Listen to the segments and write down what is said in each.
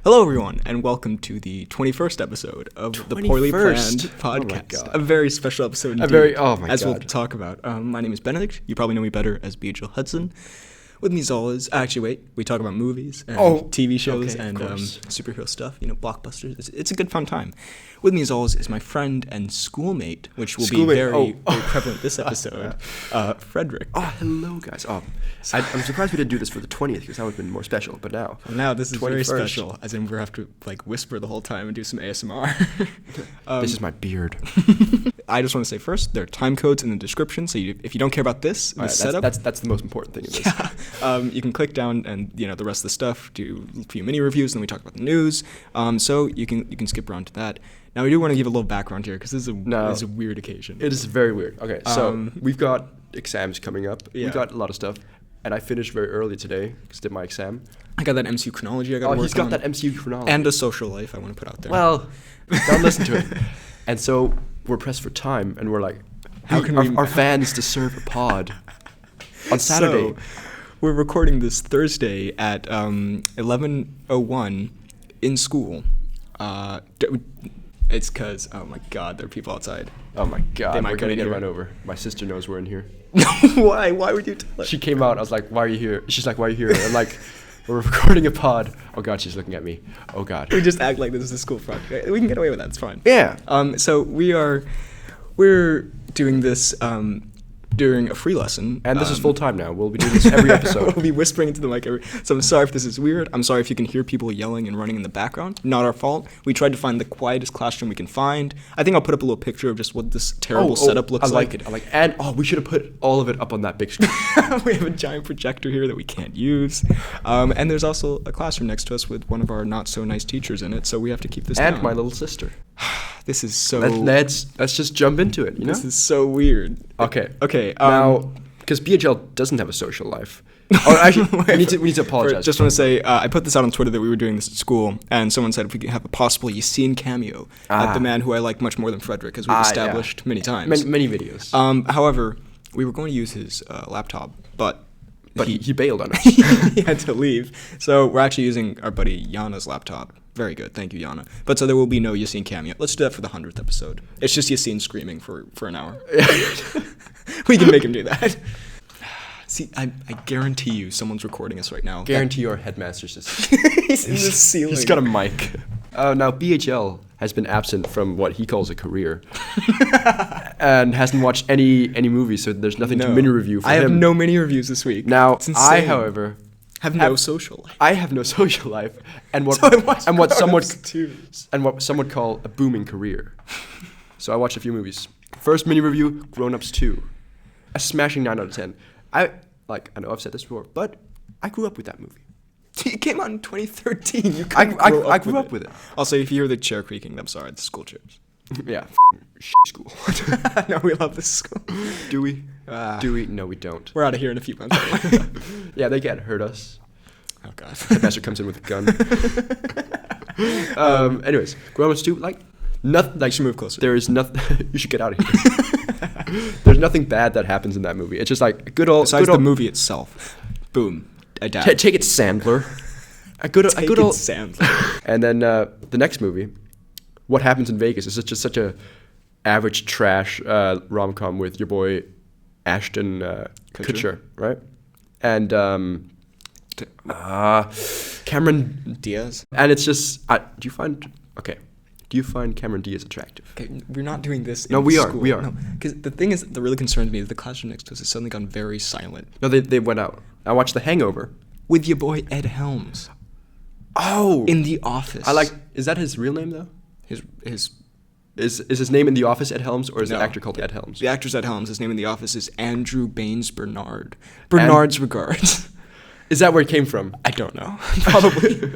Hello, everyone, and welcome to the 21st episode of the Poorly Planned Podcast. A very special episode indeed, as we'll talk about. My name is Benedict. You probably know me better as BHL Hudson. With me as always, we talk about movies and TV shows and superhero stuff, blockbusters. It's a good fun time. With me as always is my friend and schoolmate, which will be very prevalent this episode, Frederick. Oh, hello, guys. I'm surprised we didn't do this for the 20th because that would have been more special, but now. Now this is 21st. Very special, as in we have to whisper the whole time and do some ASMR. This is my beard. I just want to say first, there are time codes in the description, so if you don't care about this setup. That's the most important thing in this. Yeah. You can click down and, the rest of the stuff, do a few mini reviews, and then we talk about the news. So you can skip around to that. Now, we do want to give a little background here, because this is a weird occasion. It is very weird. Okay, so we've got exams coming up. Yeah. We've got a lot of stuff. And I finished very early today, because I did my exam. I got that MCU chronology I got to work on. Oh, he's got that MCU chronology. And a social life I want to put out there. Well, don't listen to it. And so we're pressed for time, and we're like, how can our fans deserve a pod on Saturday? So, we're recording this Thursday at 11:01 in school. It's because, oh my God, there are people outside. Oh my God, we're going to get run over. My sister knows we're in here. Why? Why would you tell her? She came out, I was like, why are you here? She's like, why are you here? I'm like, we're recording a pod. Oh God, she's looking at me. Oh God. We just act like this is a school project. We can get away with that, it's fine. Yeah. So we're doing this during a free lesson. And this is full time now. We'll be doing this every episode. We'll be whispering into the mic so I'm sorry if this is weird. I'm sorry if you can hear people yelling and running in the background. Not our fault. We tried to find the quietest classroom we can find. I think I'll put up a little picture of just what this terrible setup looks like. I like it. And we should have put all of it up on that big screen. We have a giant projector here that we can't use. And there's also a classroom next to us with one of our not so nice teachers in it, so we have to keep this down. And my little sister. This is so... Let's just jump into it, This is so weird. Okay. Now, because BHL doesn't have a social life. Oh, actually, we need to apologize. Just want to say, I put this out on Twitter that we were doing this at school, and someone said if we could have a possible Yassine cameo at the man who I like much more than Frederick, as we've established many times. Many videos. However, we were going to use his laptop, but he bailed on us. He had to leave. So we're actually using our buddy Yana's laptop. Very good. Thank you, Yana. But so there will be no Yassine cameo. Let's do that for the 100th episode. It's just Yassine screaming for an hour. We can make him do that. See, I guarantee you someone's recording us right now. Guarantee your headmaster's just... He's in the ceiling. He's got a mic. Now, BHL has been absent from what he calls a career. And hasn't watched any movies, so there's nothing to mini review for him. I have no mini reviews this week. Now, I, however... have no social life. I have no social life, and what some would call a booming career. So I watched a few movies. First mini review, Grown Ups 2, a smashing 9 out of 10. I know I've said this before, but I grew up with that movie. It came out in 2013. I grew up with it. Also, if you hear the chair creaking, I'm sorry, it's school chairs. Yeah, school. No, we love this school. Do we? Do we? No, we don't. We're out of here in a few months. Yeah, they can't hurt us. Oh God. The master comes in with a gun. Anyways, Grown Ups 2, nothing. You should move closer. There is nothing. You should get out of here. There's nothing bad that happens in that movie. It's just like good old. Besides the movie itself. Boom. Adapt. Take it, Sandler. A good old Sandler. And then the next movie, What Happens in Vegas, is just such a average trash rom-com with your boy Ashton Kutcher, right? And Cameron Diaz. And it's just, do you find Cameron Diaz attractive? Okay, we're not doing this in No, we school. are. No, because the thing is that really concerns me is the classroom next to us has suddenly gone very silent. No, they went out. I watched The Hangover. With your boy Ed Helms. Oh! In The Office. Is that his real name, though? Is his name in The Office Ed Helms, or is the actor called Ed Helms? The actor's Ed Helms. His name in The Office is Andrew Baines Bernard. Bernard's regards. Is that where it came from? I don't know. Probably.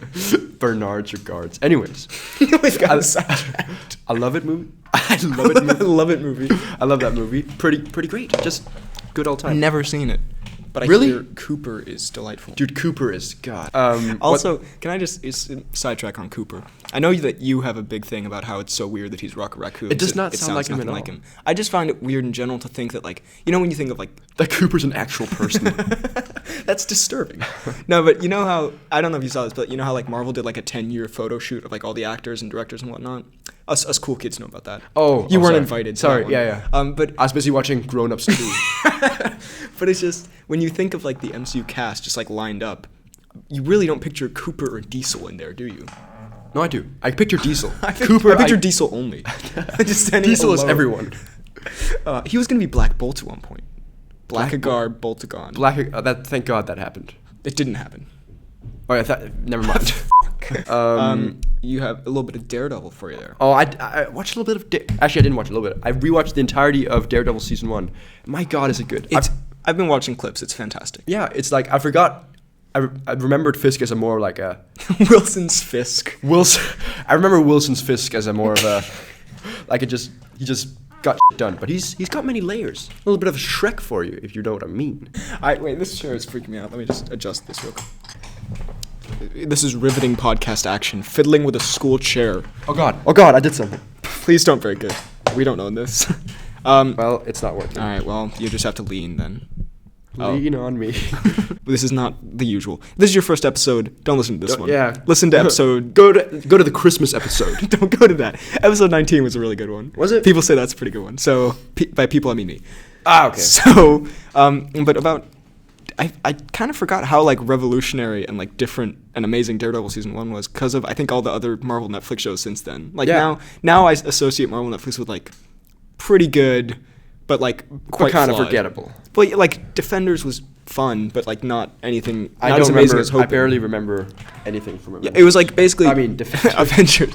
Bernard's regards. Anyways. We've got sidetracked. I love it movie. I love it movie. I love it movie. I love that movie. Pretty great. Just good old time. Never seen it. but I really? hear Cooper is delightful. Dude, Cooper is God. Also, can I just sidetrack on Cooper? I know that you have a big thing about how it's so weird that he's Rocket Raccoon. It does not sound like him at all. I just find it weird in general to think that, like, you know when you think of, like... That Cooper's an actual person. That's disturbing. No, but you know how... I don't know if you saw this, but you know how, like, Marvel did, like, a 10-year photo shoot of, like, all the actors and directors and whatnot? Us cool kids know about that. You weren't invited. Sorry, yeah. But I was busy watching Grown Ups 2. But it's just, when you think of, like, the MCU cast just, like, lined up, you really don't picture Cooper or Diesel in there, do you? No, I do. I picture Diesel. I picture Diesel only. Diesel is everyone. He was going to be Black Bolt at one point. Blackagar, Boltagon. Thank God that happened. It didn't happen. Oh, yeah, never mind. You have a little bit of Daredevil for you there. Oh, I watched a little bit of... Actually, I didn't watch a little bit. I rewatched the entirety of Daredevil Season 1. My God, is it good. I've been watching clips. It's fantastic. Yeah, it's like, I forgot... I remembered Fisk as a more like a... Wilson's Fisk. I remember Wilson's Fisk as a more of a... Like, he just got shit done. But he's got many layers. A little bit of a Shrek for you, if you know what I mean. Wait, this chair is freaking me out. Let me just adjust this real quick. This is riveting podcast action. Fiddling with a school chair. Oh God, I did something. Please don't break it. We don't own this. Well, it's not working. All right, well, you just have to lean then. Lean on me. This is not the usual. This is your first episode. Don't listen to this one. Yeah. Listen to episode... Go to the Christmas episode. Don't go to that. Episode 19 was a really good one. Was it? People say that's a pretty good one. So, by people, I mean me. Okay. So, but about... I kind of forgot how, like, revolutionary and, like, different and amazing Daredevil Season 1 was because of, I think, all the other Marvel Netflix shows since then. Like, now I associate Marvel Netflix with, like, pretty good, but, like, quite kind flawed. of forgettable. But, like, Defenders was fun, but, like, not anything... I don't remember. I barely remember anything from it. Yeah, it was, like, basically... I mean, Defenders. Avengers.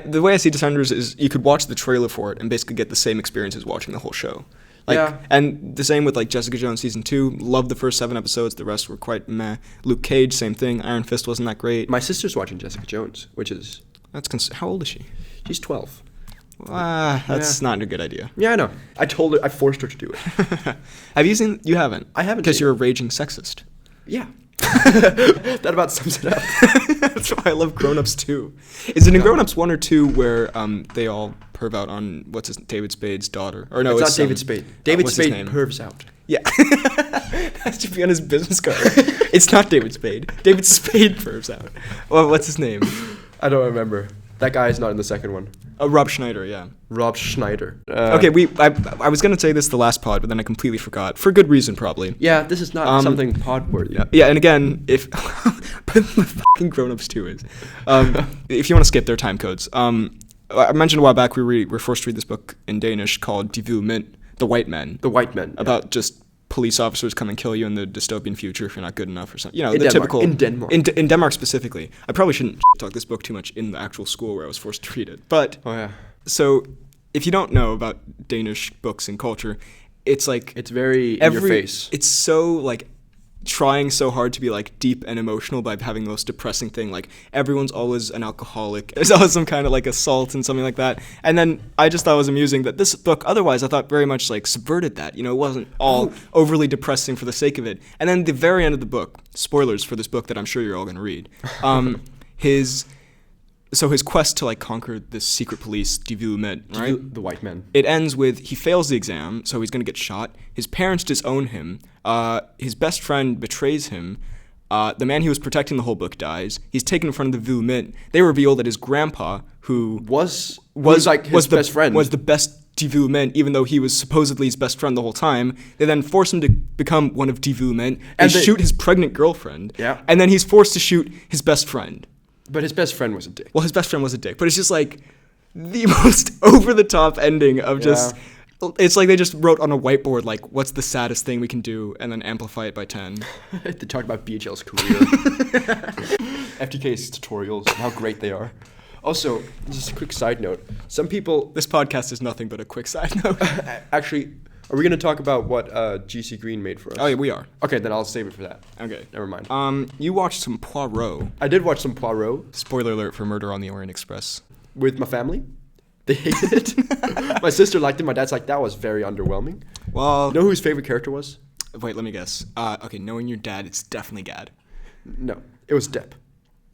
The way I see Defenders is you could watch the trailer for it and basically get the same experience as watching the whole show. Like, yeah. And the same with, like, Jessica Jones Season 2. Loved the first 7 episodes. The rest were quite meh. Luke Cage, same thing. Iron Fist wasn't that great. My sister's watching Jessica Jones, which is... How old is she? She's 12. That's not a good idea. Yeah, I know. I forced her to do it. Have you seen... You haven't? I haven't. Because you're a raging sexist. Yeah. That about sums it up. That's why I love Grown Ups 2. Is it in Grown Ups 1 or 2 where they all perv out on David Spade's daughter? Or no, it's not David Spade. David Spade pervs out. Yeah. That should be on his business card. It's not David Spade. David Spade pervs out. Well, what's his name? I don't remember. That guy is not in the second one. Rob Schneider, yeah. Rob Schneider. Okay, I was going to say this the last pod, but then I completely forgot. For good reason, probably. Yeah, this is not something pod-worthy. Yeah, and again, if... fucking Grown Ups 2 is. If you want to skip their time codes. I mentioned a while back we were forced to read this book in Danish called Hvide Mænd, The White Men. The White Men. About just police officers come and kill you in the dystopian future if you're not good enough or something. You know, typical... In Denmark. In Denmark specifically. I probably shouldn't talk this book too much in the actual school where I was forced to read it. But... Oh, yeah. So, if you don't know about Danish books and culture, it's like... It's very in your face. It's so, like, trying so hard to be, like, deep and emotional by having the most depressing thing. Like, everyone's always an alcoholic. There's always some kind of, like, assault and something like that. And then I just thought it was amusing that this book, otherwise, I thought very much, like, subverted that. You know, it wasn't all overly depressing for the sake of it. And then the very end of the book, spoilers for this book that I'm sure you're all going to read, So his quest to, like, conquer this secret police, Hvide Mænd, right? The White Men. It ends with he fails the exam, so he's going to get shot. His parents disown him. His best friend betrays him. The man he was protecting the whole book dies. He's taken in front of the Hvide Mænd. They reveal that his grandpa, who was his best friend, was the best Hvide Mænd, even though he was supposedly his best friend the whole time. They then force him to become one of Hvide Mænd. They shoot his pregnant girlfriend. Yeah. And then he's forced to shoot his best friend. But his best friend was a dick. Well, his best friend was a dick. But it's just, like, the most over-the-top ending of just... It's like they just wrote on a whiteboard, like, what's the saddest thing we can do, and then amplify it by 10. They talked about BHL's career. FTK's tutorials, and how great they are. Also, just a quick side note. Some people... This podcast is nothing but a quick side note. Actually... Are we going to talk about what GC Green made for us? Oh, yeah, we are. Okay, then I'll save it for that. Okay. Never mind. You watched some Poirot. I did watch some Poirot. Spoiler alert for Murder on the Orient Express. With my family. They hated it. My sister liked it. My dad's like, that was very underwhelming. Well... You know who his favorite character was? Wait, let me guess. Okay, knowing your dad, it's definitely Gad. No, it was Depp.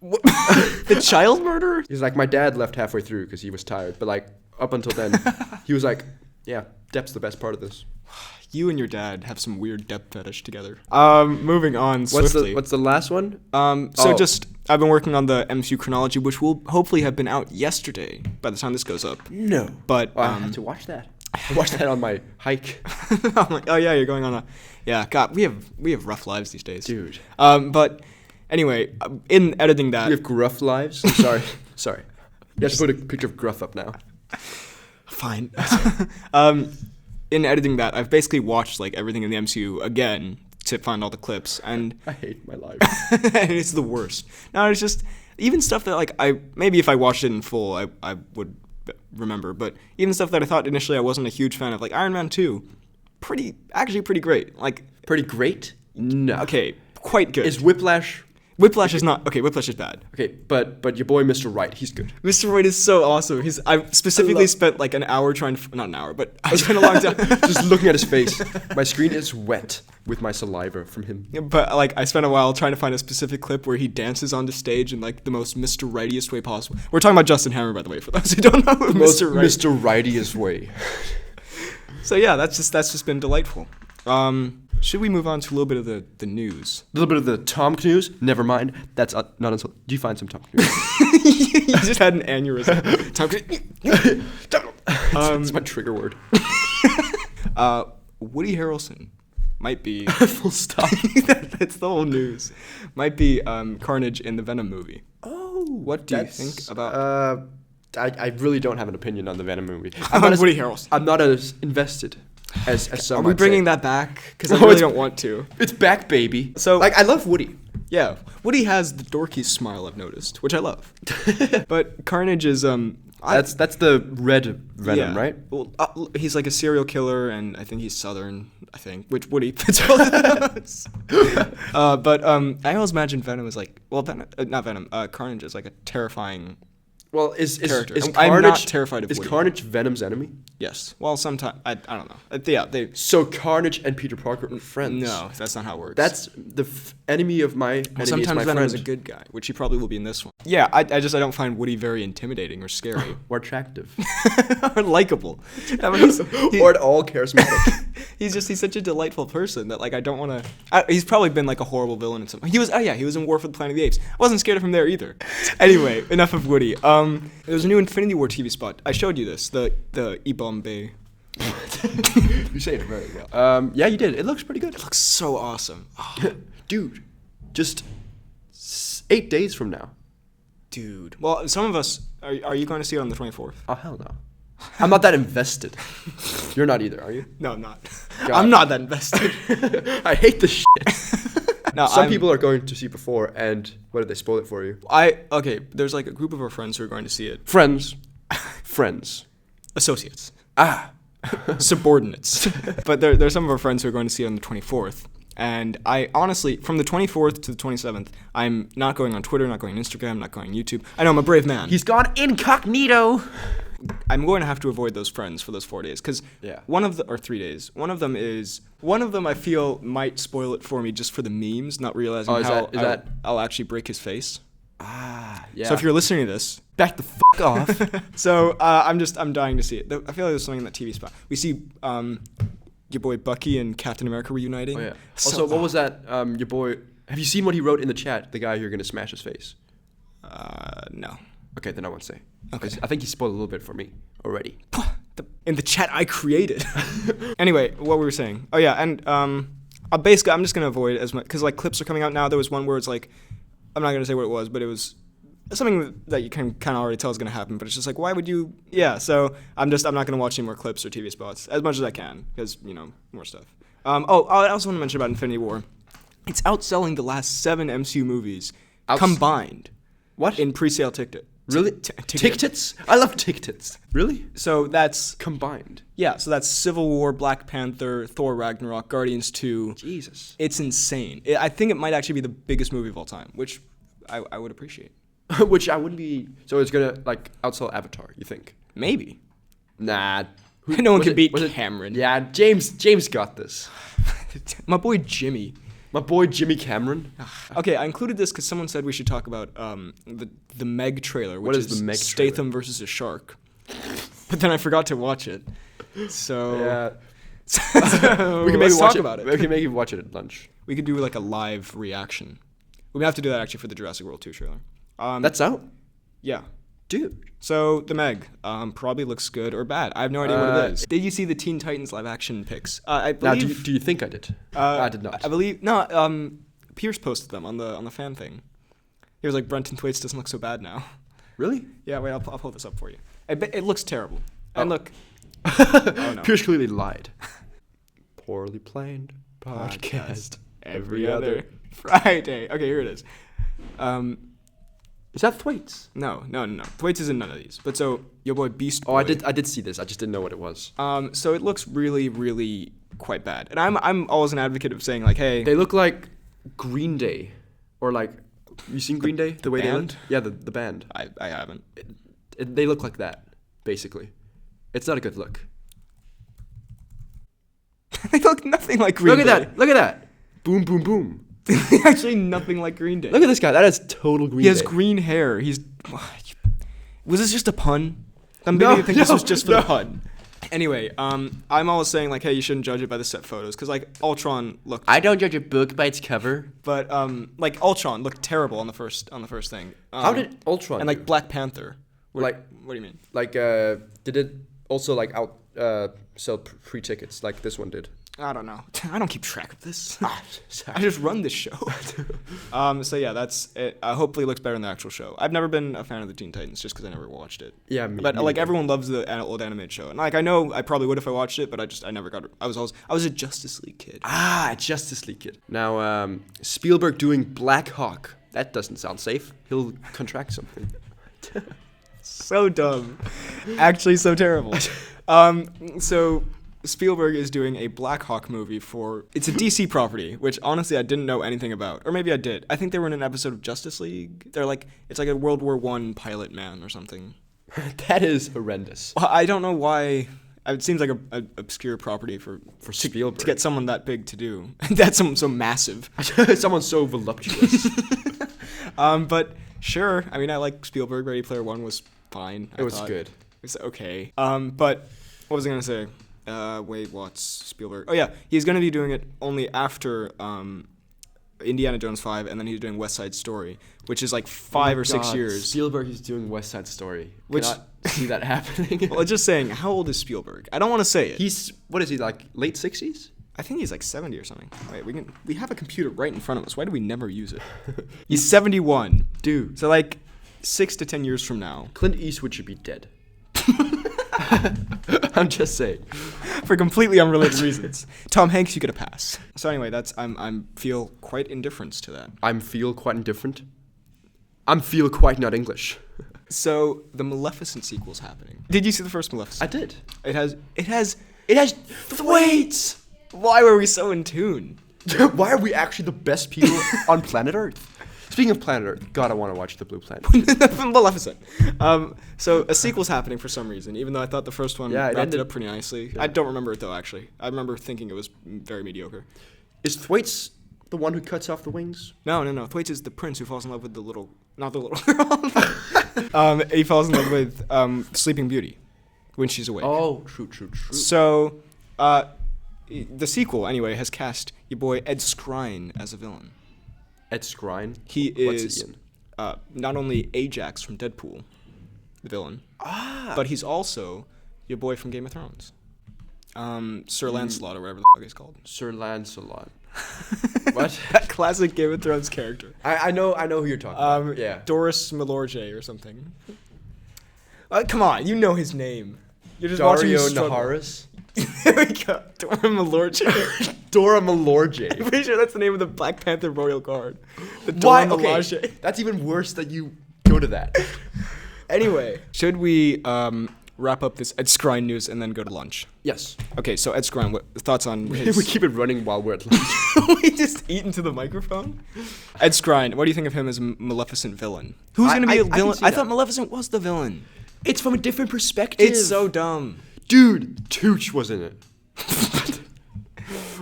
What? The child murderer? He's like, my dad left halfway through because he was tired. But like, up until then, he was like, yeah, Depp's the best part of this. You and your dad have some weird Depp fetish together. Moving on swiftly. What's the last one? I've been working on the MCU chronology, which will hopefully have been out yesterday by the time this goes up. No. But I have to watch that. I watched that on my hike. I'm like, oh yeah, you're going on a... Yeah, God, we have rough lives these days. Dude. But anyway, in editing that... We have gruff lives? Sorry. You have to put a picture of Gruff up now. Fine. In editing that, I've basically watched like everything in the MCU again to find all the clips, and I hate my life. And it's the worst. No, it's just even stuff that like maybe if I watched it in full, I would remember, but even stuff that I thought initially I wasn't a huge fan of, like Iron Man 2, pretty great. Like pretty great? No. Okay, quite good. Is Whiplash is not okay. Whiplash is bad. Okay, but your boy Mr. Right, he's good. Mr. Right is so awesome. I specifically spent like an hour not an hour, but I spent a long time just looking at his face. My screen is wet with my saliva from him. But like I spent a while trying to find a specific clip where he dances on the stage in like the most Mr. Rightiest way possible. We're talking about Justin Hammer, by the way, for those who don't know. Mr. Rightiest way. So yeah, that's just been delightful. Should we move on to a little bit of the news? A little bit of the Tom Cnews? Never mind. That's not until... Do you find some Tom Cnews? You just had an aneurysm. Tom Cnews. It's my trigger word. Woody Harrelson might be... Full stop. That's the whole news. Might be Carnage in the Venom movie. Oh. What do you think about... I really don't have an opinion on the Venom movie. Woody Harrelson. I'm not as invested as some. Are we bringing that back? Because I really don't want to. It's back, baby. So, like, I love Woody. Yeah, Woody has the dorky smile I've noticed, which I love. But Carnage is that's the red Venom, right? Well, he's like a serial killer, and I think he's Southern. I think, which Woody fits both of those. But I always imagine Venom is like, well, not Venom. Carnage is like a terrifying. Well, is Carnage, I'm not terrified of Is Woody. Carnage Venom's enemy? Yes. Well, sometimes I don't know. So Carnage and Peter Parker are friends. No, that's not how it works. That's the enemy of my enemy. Sometimes is my Venom friend. is a good guy, which he probably will be in this one. Yeah, I don't find Woody very intimidating or scary or attractive or likable. Or at all charismatic. He's such a delightful person that like I don't want to. He's probably been like a horrible villain in something. He was in War for the Planet of the Apes. I wasn't scared of him there either. Anyway, enough of Woody. There's a new Infinity War TV spot. I showed you this. The Ibombe. You say it very well. Yeah, you did. It looks pretty good. It looks so awesome. Dude, just 8 days from now. Dude. Well, some of us... Are you going to see it on the 24th? Oh, hell no. I'm not that invested. You're not either, are you? No, I'm not. God. I'm not that invested. I hate this shit. No, some people are going to see before, and what did they spoil it for you? Okay, there's like a group of our friends who are going to see it. Friends. Associates. Subordinates. But there's some of our friends who are going to see it on the 24th. And I honestly, from the 24th to the 27th, I'm not going on Twitter, not going on Instagram, not going on YouTube. I know, I'm a brave man. He's gone incognito. I'm going to have to avoid those friends for those 4 days. Because 3 days. One of them I feel might spoil it for me just for the memes, not realizing I'll actually break his face. Yeah. So if you're listening to this, back the fuck off. So I'm dying to see it. I feel like there's something in that TV spot. We see your boy Bucky and Captain America reuniting. Oh yeah. Also, what was that? Your boy. Have you seen what he wrote in the chat? The guy you're gonna smash his face. No. Okay, then I won't say. Okay. I think he spoiled a little bit for me already. In the chat I created. Anyway, what we were saying. Oh yeah, and basically I'm just gonna avoid as much because like clips are coming out now. There was one where it's like, I'm not gonna say what it was, but it was something that you can kind of already tell is gonna happen. But it's just like, why would you? Yeah. So I'm not gonna watch any more clips or TV spots as much as I can because more stuff. I also want to mention about Infinity War. It's outselling the last 7 MCU movies combined. What? In pre-sale ticket. Really? Tickets? I love tickets. Really? So that's... combined. Yeah, so that's Civil War, Black Panther, Thor Ragnarok, Guardians 2. Jesus. It's insane. I think it might actually be the biggest movie of all time, which I would appreciate. Which I wouldn't be... So it's going to, outsell Avatar, you think? Maybe. Nah. No one can beat Cameron. Yeah, James got this. My boy Jimmy. My boy Jimmy Cameron. Okay, I included this because someone said we should talk about the Meg trailer, which is the Meg Statham versus a shark. But then I forgot to watch it. So yeah. So we can maybe talk about it. We can maybe watch it at lunch. We could do like a live reaction. We may have to do that actually for the Jurassic World 2 trailer. That's out? Yeah. Dude. So, the Meg probably looks good or bad. I have no idea what it is. Did you see the Teen Titans live action pics? I believe. Now, do you think I did? I did not. I believe no. Pierce posted them on the fan thing. He was like, Brenton Thwaites doesn't look so bad now. Really? Yeah. Wait, I'll pull this up for you. It looks terrible. Oh. And look. Oh, no. Pierce clearly lied. Poorly planned podcast every other Friday. Okay, here it is. Is that Thwaites? No. Thwaites is in none of these. But so your boy Beast Boy. Oh, I did see this. I just didn't know what it was. So it looks really, really quite bad. And I'm always an advocate of saying like, hey, they look like Green Day, or like you seen Green Day? The way band? They look? Yeah, the band. I haven't. They look like that basically. It's not a good look. They look nothing like Green Day. Look at that. Boom, boom, boom. Actually, nothing like Green Day. Look at this guy. That is total Green Day. He has green hair. Was this just a pun? I'm beginning to think this was just for the pun. Anyway, I'm always saying like, hey, you shouldn't judge it by the set photos because like Ultron looked. I don't judge a book by its cover. But like Ultron looked terrible on the first thing. How did Ultron? And like Black Panther. What do you mean? Like did it also like sell free tickets like this one did? I don't know. I don't keep track of this. I just run this show. So yeah, that's it. Hopefully it looks better in the actual show. I've never been a fan of the Teen Titans just because I never watched it. Yeah, but like everyone loves the old animated show, and like I know I probably would if I watched it, but I never got it. I was a Justice League kid. Justice League kid. Now Spielberg doing Blackhawk. That doesn't sound safe. He'll contract something. So dumb. Actually, so terrible. So Spielberg is doing a Blackhawk movie it's a DC property, which honestly I didn't know anything about. Or maybe I did. I think they were in an episode of Justice League. It's like a World War I pilot man or something. That is horrendous. Well, I don't know why. It seems like an obscure property for Spielberg. To get someone that big to do. That's someone so massive. Someone so voluptuous. But sure. I mean, I like Spielberg. Ready Player One was fine. It was good. It was okay. But what was I going to say? Wait, what's Spielberg? Oh, yeah. He's going to be doing it only after Indiana Jones 5, and then he's doing West Side Story, which is like 5 or 6 years. Spielberg is doing West Side Story. Cannot see that happening. Well, just saying, how old is Spielberg? I don't want to say it. What is he, like late 60s? I think he's like 70 or something. Wait, we have a computer right in front of us. Why do we never use it? He's 71. Dude. So like 6 to 10 years from now. Clint Eastwood should be dead. I'm just saying. For completely unrelated reasons. Tom Hanks, you get a pass. So anyway, I'm feel quite indifferent to that. I'm feel quite indifferent. I'm feel quite not English. So the Maleficent sequel's happening. Did you see the first Maleficent? I did. It has Thwaites. Why were we so in tune? Why are we actually the best people on planet Earth? Speaking of planet Earth, God, I want to watch the Blue Planet. Maleficent. So a sequel's happening for some reason, even though I thought the first one wrapped it up pretty nicely. Yeah. I don't remember it though, actually. I remember thinking it was very mediocre. Is Thwaites the one who cuts off the wings? No. Thwaites is the prince who falls in love with not the little girl. He falls in love with Sleeping Beauty when she's awake. Oh, true. So, the sequel, anyway, has cast your boy Ed Skrein as a villain. Ed Skrein? He is not only Ajax from Deadpool, the villain, but he's also your boy from Game of Thrones. Sir Lancelot, or whatever the fuck he's called. Sir Lancelot. What? That classic Game of Thrones character. I know who you're talking about. Yeah. Doris Malorje or something. Come on, you know his name. You're just Dario watching Naharis? There we go. Dora Malorje. Dora Malorje. I'm pretty sure that's the name of the Black Panther Royal Guard. The Dora Malorje. Okay. That's even worse that you go to that. Anyway, should we wrap up this Ed Skrein news and then go to lunch? Yes. Okay, so Ed Skrein, what thoughts on his... We keep it running while we're at lunch. We just eat into the microphone? Ed Skrein, what do you think of him as a Maleficent villain? Who's going to be a villain? I thought Maleficent was the villain. It's from a different perspective. It's so dumb. Dude, Tooch was in it.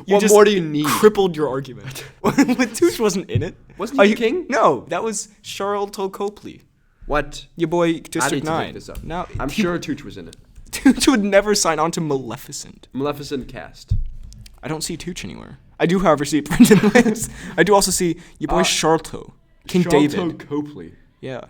What more do you need? Crippled your argument. But Tooch wasn't in it. Wasn't he the king? No, that was Charlton Copley. What? Your boy, District 9. I need to look this up. Now, I'm sure Tooch was in it. Tooch would never sign on to Maleficent. Maleficent cast. I don't see Tooch anywhere. I do, however, see Brendan Lewis. I do also see your boy Charlton. King David. Charlton Copley. Yeah.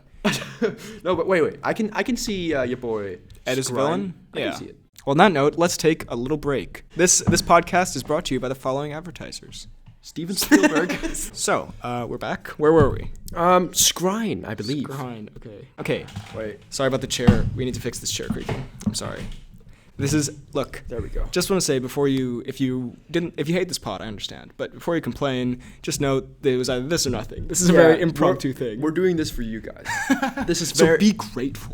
No, but wait. I can see your boy Ed Skrein. I can see it. Well, on that note, let's take a little break. This podcast is brought to you by the following advertisers. Steven Spielberg. So, we're back. Where were we? Skrein, I believe. Skrein, okay. Wait. Sorry about the chair. We need to fix this chair creaking. I'm sorry. Look. There we go. Just want to say before if you hate this pod, I understand. But before you complain, just note that it was either this or nothing. This is a very impromptu thing. We're doing this for you guys. This is so be grateful.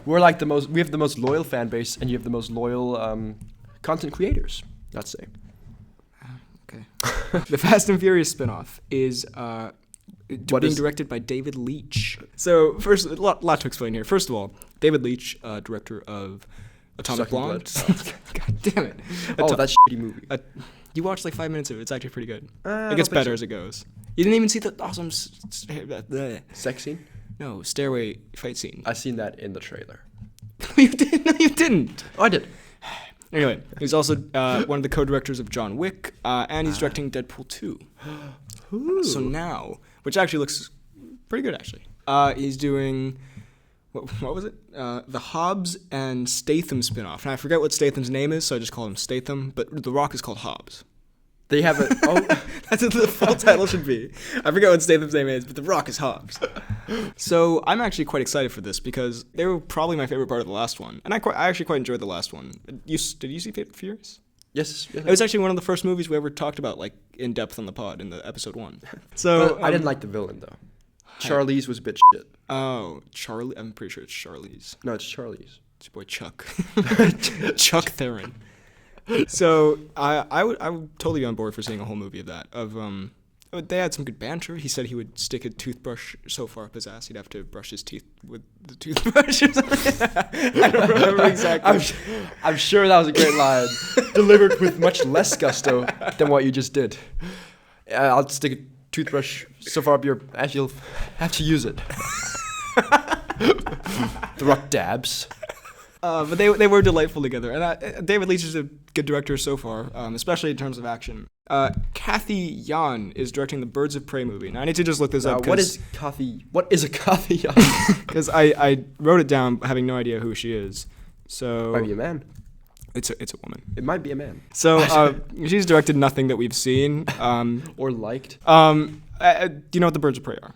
We're like we have the most loyal fan base, and you have the most loyal content creators. Let's say. Okay. The Fast and Furious spinoff is being directed by David Leitch. So first, a lot to explain here. First of all, David Leitch, director of Atomic Blonde. God damn it. That shitty movie. You watched like 5 minutes of it. It's actually pretty good. It gets better as it goes. You didn't even see the awesome sex scene? No, stairway fight scene. I seen that in the trailer. No, you didn't. Oh, I did. Anyway, he's also one of the co-directors of John Wick, and he's directing Deadpool 2. So now, which actually looks pretty good, actually. He's doing... What was it? The Hobbs and Statham spinoff. And I forget what Statham's name is, so I just call him Statham. But The Rock is called Hobbs. They have it. Oh, that's what the full title should be. I forget what Statham's name is, but The Rock is Hobbs. So I'm actually quite excited for this because they were probably my favorite part of the last one, and I actually quite enjoyed the last one. Did you see Furious? Yes. It was actually one of the first movies we ever talked about, like in depth on the pod in the episode 1. So I didn't like the villain though. Charlize was a bit shit. Oh, Charlie. I'm pretty sure it's Charlize. No, it's Charlize. It's your boy Chuck. Chuck Theron. So I would totally be on board for seeing a whole movie of that. They had some good banter. He said he would stick a toothbrush so far up his ass he'd have to brush his teeth with the toothbrush. I don't remember exactly. I'm sure that was a great line, delivered with much less gusto than what you just did. I'll stick a toothbrush so far up your ass you'll have to use it. The Rock dabs. But they were delightful together, and David Leitch is a good director so far, especially in terms of action. Cathy Yan is directing the Birds of Prey movie. Now I need to just look this up. What is a Cathy Yan? Because I wrote it down having no idea who she is. So might be a man. It's a woman. It might be a man. So she's directed nothing that we've seen or liked. Do you know what the Birds of Prey are?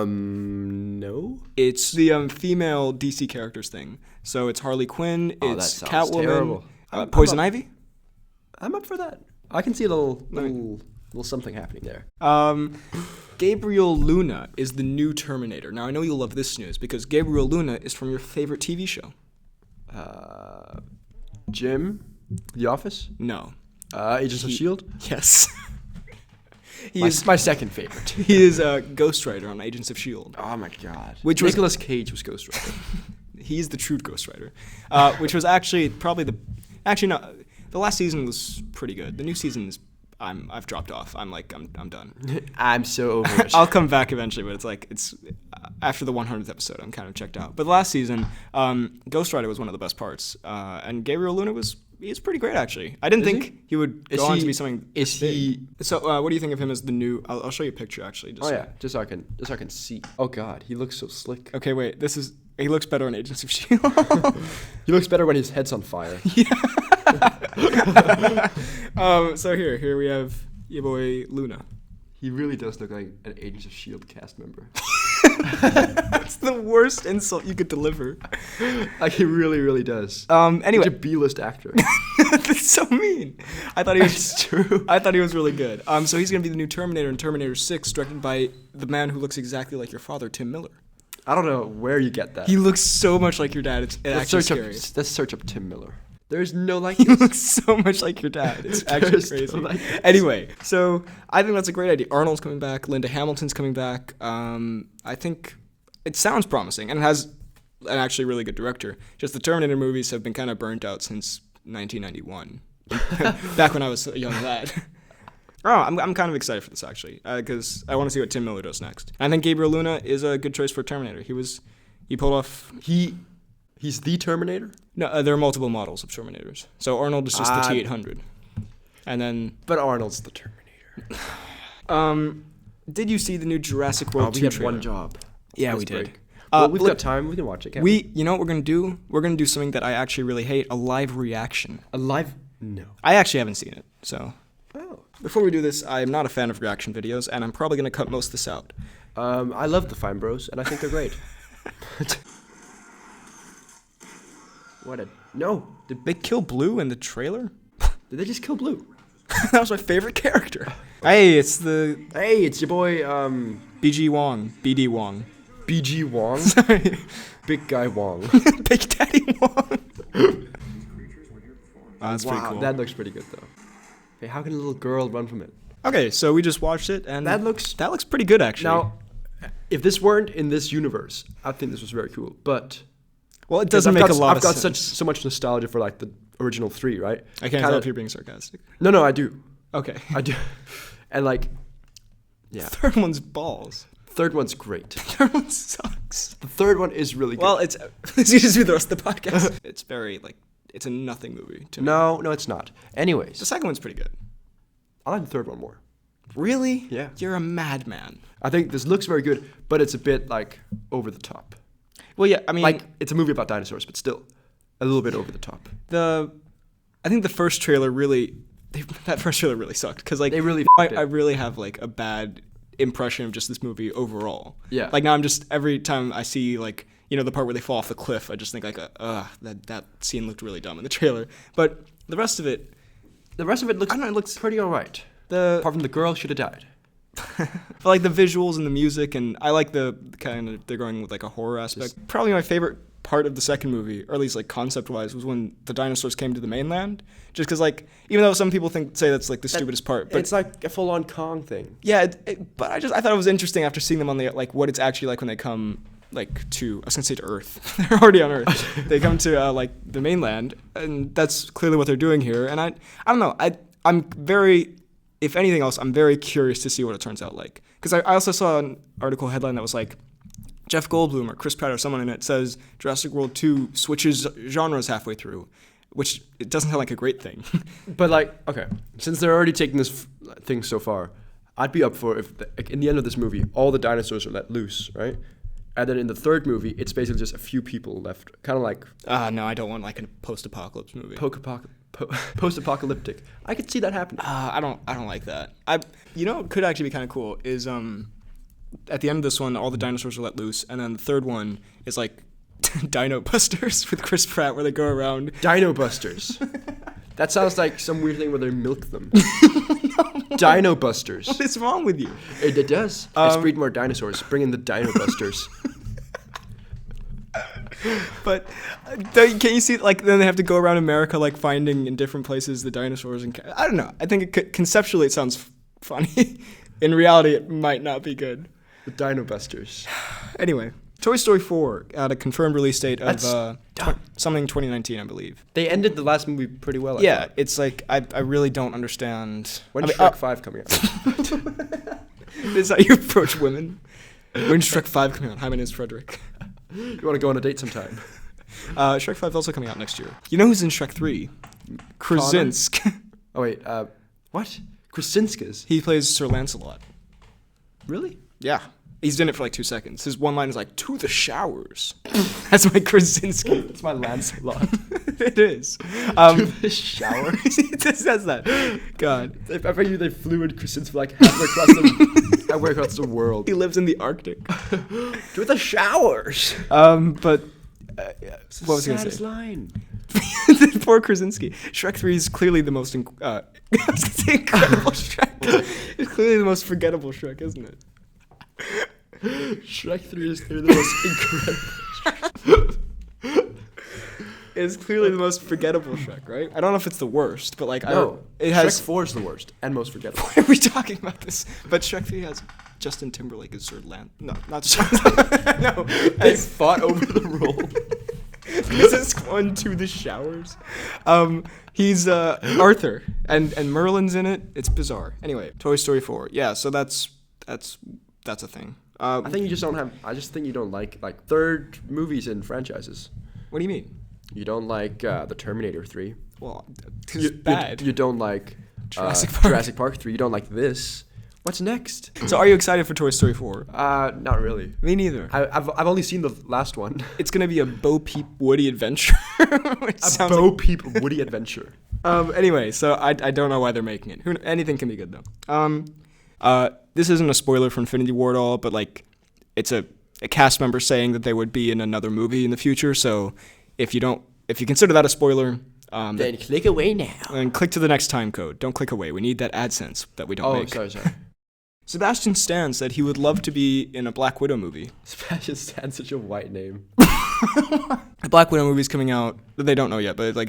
No. It's the female DC characters thing. So it's Harley Quinn, it's Catwoman, Poison Ivy. I'm up for that. I can see a little something happening there. Gabriel Luna is the new Terminator. Now I know you'll love this news because Gabriel Luna is from your favorite TV show. Jim, The Office? No. Agents of S.H.I.E.L.D.? Yes. He is my second favorite. He is a Ghost Rider on Agents of S.H.I.E.L.D. Oh my god. Nicolas Cage was Ghost Rider. He's the true Ghost Rider. Which was actually probably no. The last season was pretty good. The new season is I've dropped off. I'm done. I'm so over it. I'll come back eventually, but it's after the 100th episode, I'm kind of checked out. But the last season, Ghost Rider was one of the best parts, and Gabriel Luna he's pretty great actually. I didn't think he would go on to be something. Is big. he? So what do you think of him as the new? I'll show you a picture actually. Just so I can see. Oh god, he looks so slick. Okay, wait. He looks better on Agents of S.H.I.E.L.D. He looks better when his head's on fire. Yeah. So here we have your boy Luna. He really does look like an Agents of S.H.I.E.L.D. cast member. That's the worst insult you could deliver. Like he really, really does. Anyway, he's a B-list actor. That's so mean. I thought he was It's true. I thought he was really good. So he's gonna be the new Terminator in Terminator 6, directed by the man who looks exactly like your father, Tim Miller. I don't know where you get that. He looks so much like your dad. It's actually scary. Let's search up Tim Miller. There's no like. He looks so much like your dad. It's actually crazy. No anyway, so I think that's a great idea. Arnold's coming back. Linda Hamilton's coming back. I think it sounds promising, and it has an actually really good director. Just the Terminator movies have been kind of burnt out since 1991, back when I was a young lad. I'm kind of excited for this, actually, because I want to see what Tim Miller does next. I think Gabriel Luna is a good choice for Terminator. He pulled off... He's the Terminator? No, there are multiple models of Terminators. So Arnold is just the T-800. And then... But Arnold's the Terminator. Did you see the new Jurassic World 2 we had trailer? one job. Yeah, we did. Well, we've got time. We can watch it, can't we? You know what we're going to do? We're going to do something that I actually really hate, a live reaction. A live... No. I actually haven't seen it, so... Oh. Before we do this, I am not a fan of reaction videos, and I'm probably going to cut most of this out. I love the Fine Bros, and I think they're great. No! Did they kill Blue in the trailer? Did they just kill Blue? That was my favorite character. Hey, it's your boy, BG Wong. BD Wong. BG Wong? Sorry. Big Guy Wong. Big Daddy Wong. That's pretty cool. That looks pretty good, though. Hey, how can a little girl run from it? Okay, so we just watched it, and that looks pretty good, actually. Now, if this weren't in this universe, I think this was very cool. But well, it doesn't make a lot of sense. I've got so much nostalgia for like the original 3, right? I can't tell if you're being sarcastic. No, I do. Okay, I do. And like, yeah. The third one's balls. Third one's great. The third one sucks. The third one is really good. Well, it's you just do the rest of the podcast. It's very it's a nothing movie to me. No, it's not. Anyways, the second one's pretty good. I like the third one more. Really? Yeah. You're a madman. I think this looks very good, but it's a bit like over the top. Well, yeah, I mean, like it's a movie about dinosaurs, but still a little bit over the top. I think the first trailer really sucked because they really. I really have like a bad impression of just this movie overall. Yeah. Like now I'm just every time I see like the part where they fall off the cliff, I just think like that scene looked really dumb in the trailer. But the rest of it looks pretty alright. Apart from the girl should have died. But like the visuals and the music, and I like the kind of they're going with like a horror aspect. Probably my favorite part of the second movie, or at least like concept wise, was when the dinosaurs came to the mainland. Just because like even though some people say that's like the stupidest part, but it's like a full on Kong thing. Yeah, but I thought it was interesting after seeing them on the like what it's actually like when they come like to I was gonna say to Earth. They're already on Earth. They come to like the mainland, and that's clearly what they're doing here. And I don't know. I'm very, if anything else, I'm very curious to see what it turns out like. Because I also saw an article headline that was like, Jeff Goldblum or Chris Pratt or someone in it says Jurassic World 2 switches genres halfway through, which it doesn't sound like a great thing. But like, okay, since they're already taking this thing so far, I'd be up for if in the end of this movie, all the dinosaurs are let loose, right? And then in the third movie, it's basically just a few people left, kind of like. No, I don't want like a post-apocalypse movie. Post-apocalyptic. I could see that happening. I don't like that. What could actually be kind of cool is at the end of this one, all the dinosaurs are let loose, and then the third one is like Dino Busters with Chris Pratt, where they go around. Dino Busters. That sounds like some weird thing where they milk them. Dino Busters. What is wrong with you? It does. Let's breed more dinosaurs. Bring in the Dino Busters. But can you see like then they have to go around America like finding in different places the dinosaurs and I don't know. I think conceptually it sounds funny. In reality, it might not be good. The Dino Busters. Anyway, Toy Story 4 had a confirmed release date of something 2019, I believe. They ended the last movie pretty well. I thought. It's like I really don't understand. When's Shrek 5 coming out? Is that how you approach women? When's Shrek 5 coming out? Hi, my name's Frederick. You want to go on a date sometime? Shrek 5 is also coming out next year. You know who's in Shrek 3? Krasinski. Oh wait, what? Krasinski's? He plays Sir Lancelot. Really? Yeah. He's in it for like 2 seconds. His one line is like, "To the showers." That's my Krasinski. That's my Lancelot. It is. To the showers? It just says that. God. I bet you they flew in Krasinski like halfway across the world. He lives in the Arctic. To the showers. What was I going to say? Line. Poor Krasinski. Shrek 3 is clearly the most I was going to say incredible Shrek. It's clearly the most forgettable Shrek, isn't it? Shrek 3 is clearly the most incredible. It's clearly the most forgettable Shrek, right? I don't know if it's the worst, but like no, it has Shrek 4 is the worst and most forgettable. Why are we talking about this? But Shrek 3 has Justin Timberlake is Sir Lance. No, not no. They fought over the role. This is going to the showers. He's Arthur, and Merlin's in it. It's bizarre. Anyway, Toy Story 4. Yeah, so that's a thing. I think you just don't have. I just think you don't like third movies in franchises. What do you mean? You don't like the Terminator 3. Well, it's bad. You don't like Jurassic Park 3. You don't like this. What's next? So are you excited for Toy Story 4? Not really. Me neither. I've only seen the last one. It's gonna be a Bo Peep Woody adventure. Bo Peep Woody adventure. Anyway, so I don't know why they're making it. Anything can be good though. This isn't a spoiler for Infinity War at all, but like, it's a cast member saying that they would be in another movie in the future. So if you consider that a spoiler, then click away now. And click to the next time code. Don't click away. We need that AdSense that we don't make. Oh, sorry. Sebastian Stan said he would love to be in a Black Widow movie. Sebastian Stan's such a white name. A Black Widow movie's coming out. They don't know yet, but like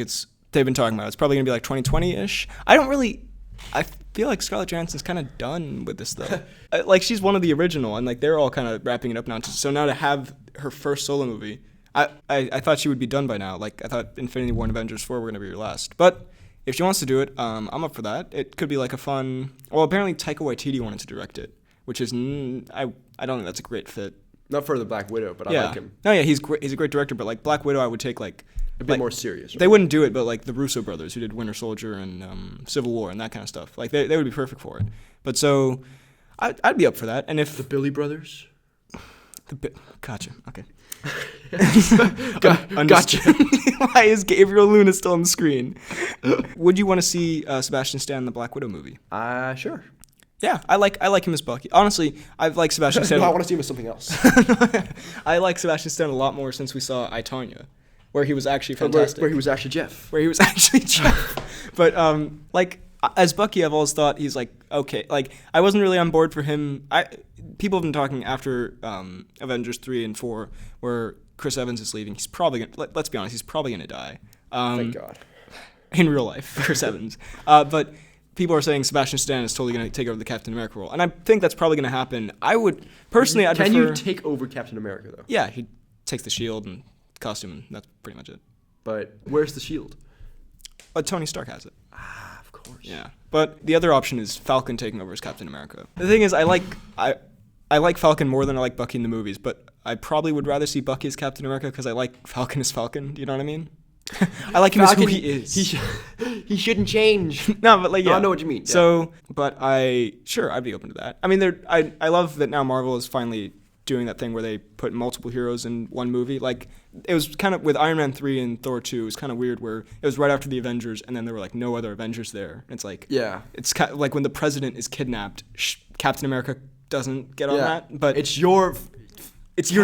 they've been talking about it. It's probably gonna be like 2020-ish. I feel like Scarlett Johansson's kind of done with this though. Like she's one of the original, and like they're all kind of wrapping it up now. So now to have her first solo movie, I thought she would be done by now. Like I thought Infinity War and Avengers 4 were gonna be her last, but if she wants to do it, I'm up for that. It could be like a fun. Well, apparently Taika Waititi wanted to direct it, which is I don't think that's a great fit. Not for the Black Widow, but I like him. No, yeah, he's great. He's a great director, but like Black Widow, I would take like a bit more serious. Right? They wouldn't do it, but like the Russo brothers who did Winter Soldier and Civil War and that kind of stuff, like they would be perfect for it. But so I'd be up for that. And if the Billy brothers, gotcha, okay. Gotcha. Why is Gabriel Luna still on the screen? Would you want to see Sebastian Stan in the Black Widow movie? Sure. Yeah, I like him as Bucky. Honestly, I've liked Sebastian Stan. No, I want to see him as something else. I like Sebastian Stan a lot more since we saw I, Tonya, where he was actually fantastic. Where he was actually Jeff. But like as Bucky, I've always thought he's like okay. Like I wasn't really on board for him. People have been talking after Avengers 3 and 4, where Chris Evans is leaving. He's probably gonna. Let's be honest. He's probably gonna die. Thank God. In real life, Chris Evans. But people are saying Sebastian Stan is totally going to take over the Captain America role. And I think that's probably going to happen. I would, personally, I'd prefer... Can you take over Captain America, though? Yeah, he takes the shield and costume, and that's pretty much it. But where's the shield? Tony Stark has it. Of course. Yeah. But the other option is Falcon taking over as Captain America. The thing is, I like Falcon more than I like Bucky in the movies, but I probably would rather see Bucky as Captain America because I like Falcon as Falcon. Do you know what I mean? I like him Falcon, as who he is. He shouldn't change. No, but like yeah. I know what you mean. Yeah. So, but I'd be open to that. I mean, I love that now Marvel is finally doing that thing where they put multiple heroes in one movie. Like it was kind of with Iron Man 3 and Thor 2. It was kind of weird where it was right after the Avengers, and then there were like no other Avengers there. It's like it's kind of like when the president is kidnapped, Captain America doesn't get on that. But it's your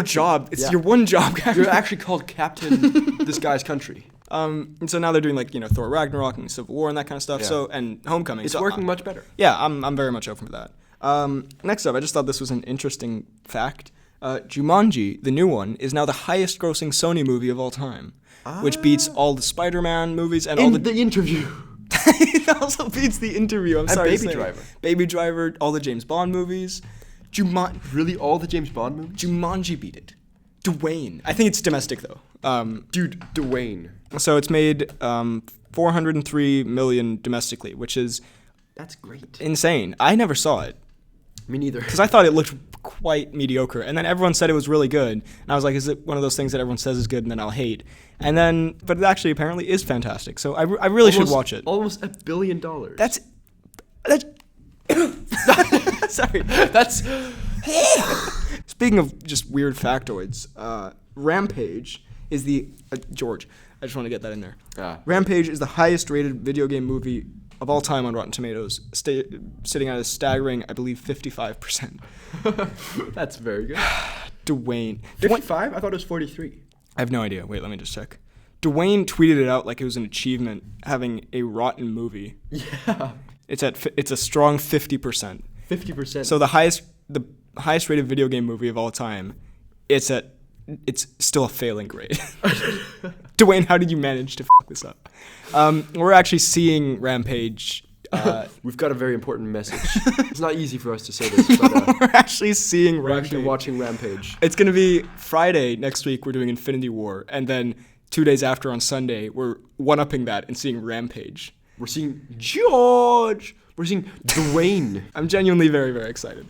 job. It's your one job. You're actually called Captain this guy's country. And so now they're doing like Thor Ragnarok and Civil War and that kind of stuff. Yeah. So and Homecoming. It's working much better. Yeah, I'm very much open for that. Next up, I just thought this was an interesting fact. Jumanji, the new one, is now the highest-grossing Sony movie of all time, which beats all the Spider-Man movies and all the interview. It also beats the interview. I'm sorry. Baby Driver. Baby Driver, all the James Bond movies. Really, all the James Bond movies? Jumanji beat it. Dwayne. I think it's domestic though. Dude, Dwayne. So it's made 403 million domestically, which is that's great. Insane. I never saw it. Me neither. Because I thought it looked quite mediocre, and then everyone said it was really good, and I was like, is it one of those things that everyone says is good and then I'll hate? And then, but it actually apparently is fantastic. So I really should watch it. Almost $1 billion. That's. Sorry. That's. Speaking of just weird factoids, Rampage is the George. I just want to get that in there. Rampage is the highest-rated video game movie of all time on Rotten Tomatoes, sitting at a staggering, I believe, 55%. That's very good. Dwayne. 55? I thought it was 43. I have no idea. Wait, let me just check. Dwayne tweeted it out like it was an achievement having a rotten movie. Yeah. It's a strong 50%. 50%. So the highest rated video game movie of all time, it's still a failing grade. Dwayne, how did you manage to fuck this up? We're actually seeing Rampage We've got a very important message. It's not easy for us to say this, but we're actually seeing Rampage. We're actually watching Rampage. It's going to be Friday next week. We're doing Infinity War, and then 2 days after on Sunday, we're one-upping that and seeing Rampage. We're seeing George. We're seeing Dwayne. I'm genuinely very, very excited.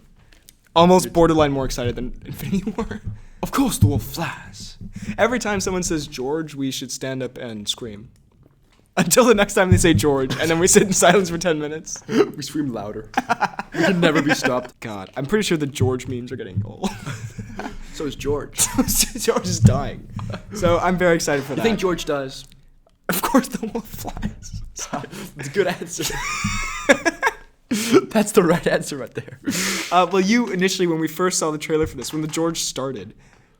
Almost borderline more excited than Infinity War. Of course, the wolf flies. Every time someone says George, we should stand up and scream. Until the next time they say George, and then we sit in silence for 10 minutes. We scream louder. We can never be stopped. God, I'm pretty sure the George memes are getting old. So is George. George is dying. So I'm very excited for that. You think George dies? Of course the wolf flies. That's a good answer. That's the right answer right there. Well, you initially, when we first saw the trailer for this, when the George started,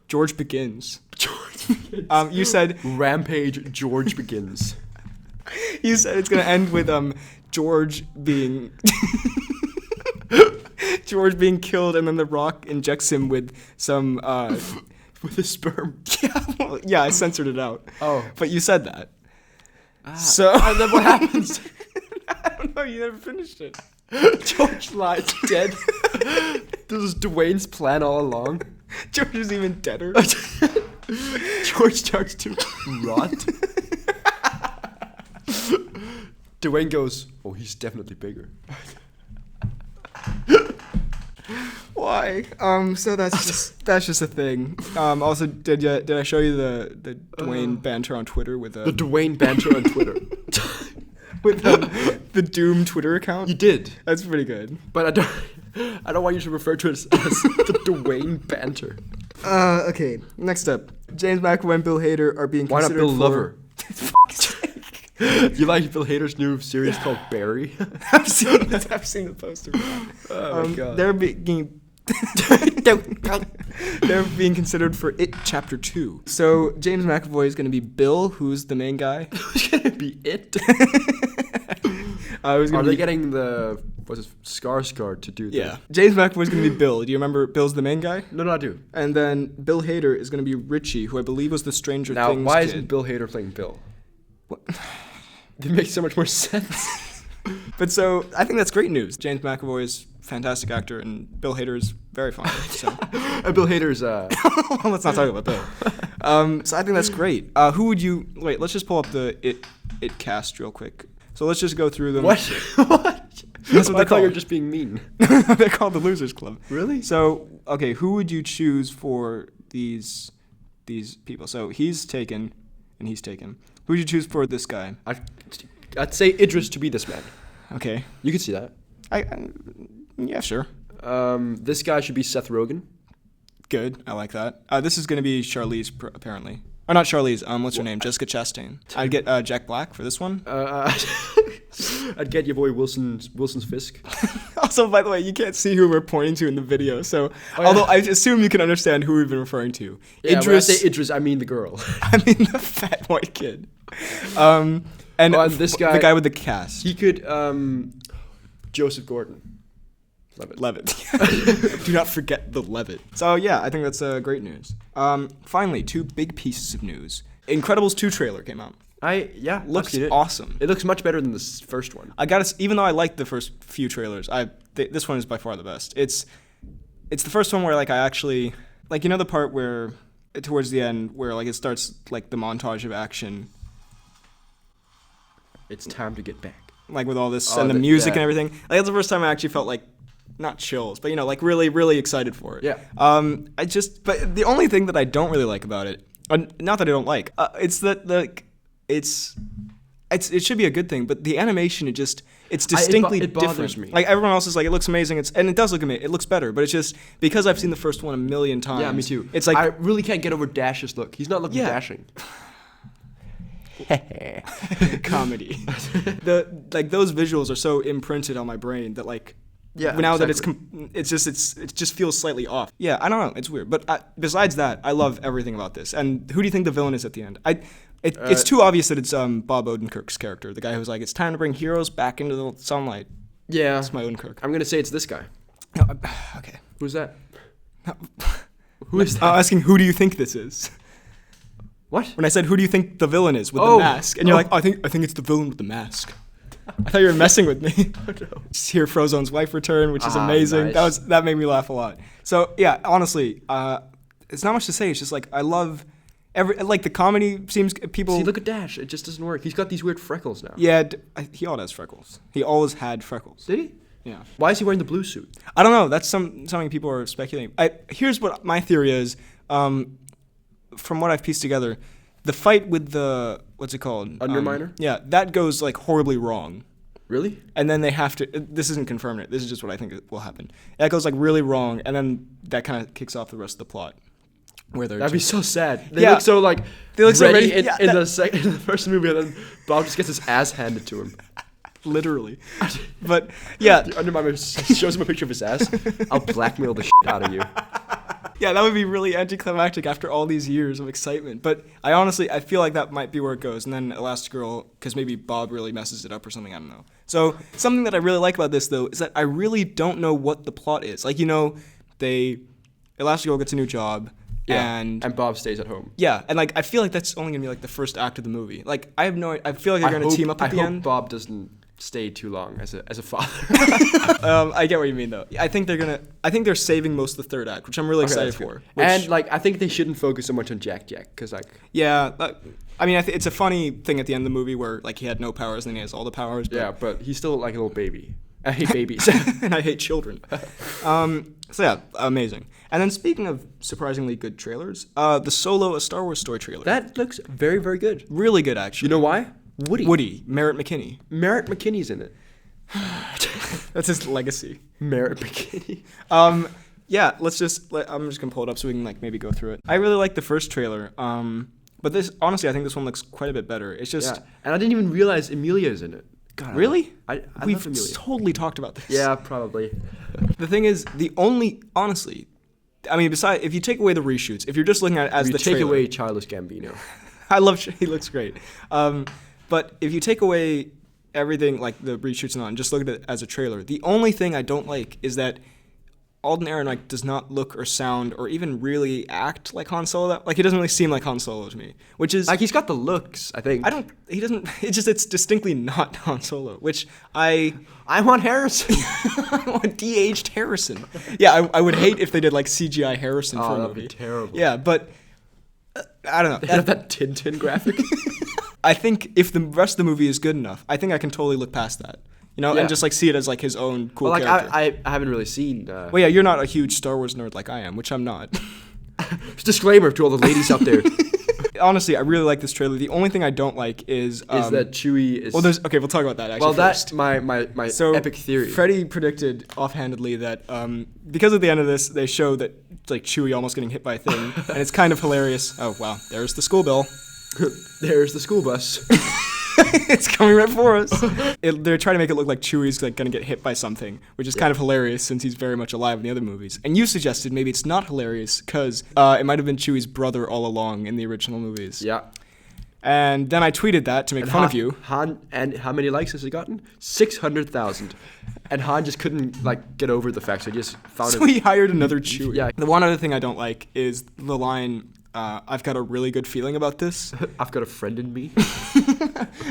George begins. George begins. You said... Rampage, George begins. You said it's going to end with George being... George being killed, and then The Rock injects him with some... with his sperm. Yeah, I censored it out. Oh. But you said that. So... And then what happens? I don't know, you never finished it. George lies dead. This was Dwayne's plan all along. George is even deader. George starts to rot. Dwayne goes, oh, he's definitely bigger. Why? So that's just a thing. Also, did I show you the Dwayne banter on Twitter with the Dwayne banter on Twitter? With the Doom Twitter account? You did. That's pretty good. But I don't want you to refer to it as the Dwayne banter. Okay, next up. James McAvoy and Bill Hader are being considered Bill Lover? You like Bill Hader's new series called Barry? I've seen the poster. Oh my God. They're being considered for It Chapter 2. So James McAvoy is going to be Bill, who's the main guy. Who's going to be It? Are they getting the Skarsgård to do that? Yeah. James McAvoy is going to be Bill. Do you remember Bill's the main guy? No, I do. And then Bill Hader is going to be Richie, who I believe was the Stranger Things kid. Now, why isn't Bill Hader playing Bill? What? It makes so much more sense. But so, I think that's great news. James McAvoy is a fantastic actor, and Bill Hader is very fun. So. Bill Hader's... Let's not talk about Bill. So I think that's great. Who would you... Wait, let's just pull up the It cast real quick. So let's just go through them. What? What? That's what I thought you were just being mean. They're called the Losers Club. Really? So, okay, who would you choose for these people? So he's taken, and he's taken. Who would you choose for this guy? I'd say Idris to be this man. Okay. You could see that. Yeah, sure. This guy should be Seth Rogen. Good. I like that. This is going to be Charlize, apparently. Or not Charlize. What's her name? Jessica Chastain. I'd get Jack Black for this one. I'd get your boy Wilson's Fisk. Also, by the way, you can't see who we're pointing to in the video. So, although I assume you can understand who we've been referring to. Yeah, Idris. When I say Idris, I mean the girl. I mean the fat white kid. And this guy, the guy with the cast. He could Joseph Gordon. Levitt. Do not forget the Levitt. So yeah, I think that's great news. Finally, 2 big pieces of news. Incredibles 2 trailer came out. Looks awesome. It looks much better than the first one. Even though I liked the first few trailers, this one is by far the best. It's the first one where I actually the part where towards the end where it starts the montage of action. It's time to get back. With all this and the music and everything. That's the first time I actually felt not chills, but really, really excited for it. Yeah. But the only thing that I don't really like about it, not that I don't like, it's that it should be a good thing, but the animation it's distinctly it bothers different. Me. Everyone else is it looks amazing, and it does look amazing. It looks better, but it's just because I've seen the first one a million times. Yeah, me too. It's I really can't get over Dash's look. He's not looking dashing. Comedy. Those visuals are so imprinted on my brain that now that it just feels slightly off. Yeah, I don't know. It's weird. But besides that, I love everything about this. And who do you think the villain is at the end? It's too obvious that it's Bob Odenkirk's character, the guy who's it's time to bring heroes back into the sunlight. Yeah. It's my Odenkirk. I'm going to say it's this guy. No, okay. Who's that? Who is that? I'm asking, who do you think this is? What? When I said, who do you think the villain is with the mask? And you're I think it's the villain with the mask. I thought you were messing with me. Oh, no. Just hear Frozone's wife return, which is amazing. Nice. That made me laugh a lot. So yeah, honestly, it's not much to say. It's just like I love the comedy seems people. See, look at Dash. It just doesn't work. He's got these weird freckles now. Yeah, he always has freckles. He always had freckles. Did he? Yeah. Why is he wearing the blue suit? I don't know. That's something people are speculating. Here's what my theory is. From what I've pieced together, the fight with the what's it called? Underminer? Yeah, that goes like horribly wrong. Really? And then they have to. This isn't confirmed. This is just what I think will happen. That goes like really wrong, and then that kind of kicks off the rest of the plot. Where that'd be so sad. They look so like they look ready so ready in the first movie, and then Bob just gets his ass handed to him. Literally. But yeah, the Underminer shows him a picture of his ass. I'll blackmail the shit out of you. Yeah, that would be really anticlimactic after all these years of excitement. But I feel like that might be where it goes. And then Elastigirl, because maybe Bob really messes it up or something, I don't know. So something that I really like about this, though, is that I really don't know what the plot is. Like, Elastigirl gets a new job. Yeah, and Bob stays at home. Yeah, and like I feel like that's only gonna be like the first act of the movie. Like I feel like they're gonna team up at the end. I hope Bob doesn't stay too long as a father. I get what you mean though. I think they're saving most of the third act, which I'm really excited for. And like I think they shouldn't focus so much on Jack, because like it's a funny thing at the end of the movie where like he had no powers and then he has all the powers. But he's still like a little baby. I hate babies. And I hate children. So yeah, amazing. And then speaking of surprisingly good trailers, the Solo: A Star Wars Story trailer. That looks very, very good. Really good, actually. You know why? Woody. Merritt McKinney. Merritt McKinney's in it. That's his legacy. Merritt McKinney. Yeah, I'm just gonna pull it up so we can like maybe go through it. I really like the first trailer. But this, honestly, I think this one looks quite a bit better. It's just, and I didn't even realize Emilia's in it. God, really? We've totally talked about this. Yeah, probably. The thing is, honestly, I mean, besides, if you take away the reshoots, if you're just looking at it as the trailer. Take away Childish Gambino. He looks great. But if you take away everything, like the reshoots and all, and just look at it as a trailer, the only thing I don't like is that Alden Ehrenreich does not look or sound or even really act like Han Solo. Like, he doesn't really seem like Han Solo to me, which is... Like, he's got the looks, I think. It's distinctly not Han Solo, which I want Harrison. I want de-aged Harrison. Yeah, I would hate if they did, like, CGI Harrison for a movie. That'd be terrible. Yeah, but... I don't know. That Tintin graphic. I think if the rest of the movie is good enough, I think I can totally look past that. And just like see it as like his own cool character. I haven't really seen. Well, yeah, you're not a huge Star Wars nerd like I am, which I'm not. Disclaimer to all the ladies out there. Honestly, I really like this trailer. The only thing I don't like is that Chewie is. Well, we'll talk about that actually. Well, that's my epic theory. Freddie predicted offhandedly that because at the end of this they show that like Chewie almost getting hit by a thing, and it's kind of hilarious. Oh wow, there's the school bell. There's the school bus. It's coming right for us. They're trying to make it look like Chewie's like gonna get hit by something, which is kind of hilarious since he's very much alive in the other movies. And you suggested maybe it's not hilarious because it might have been Chewie's brother all along in the original movies. Yeah. And then I tweeted that to make fun of you. Han, and how many likes has he gotten? 600,000. And Han just couldn't like get over the fact, so he just found it. So he hired another Chewie. Yeah. The one other thing I don't like is the line, I've got a really good feeling about this. I've got a friend in me.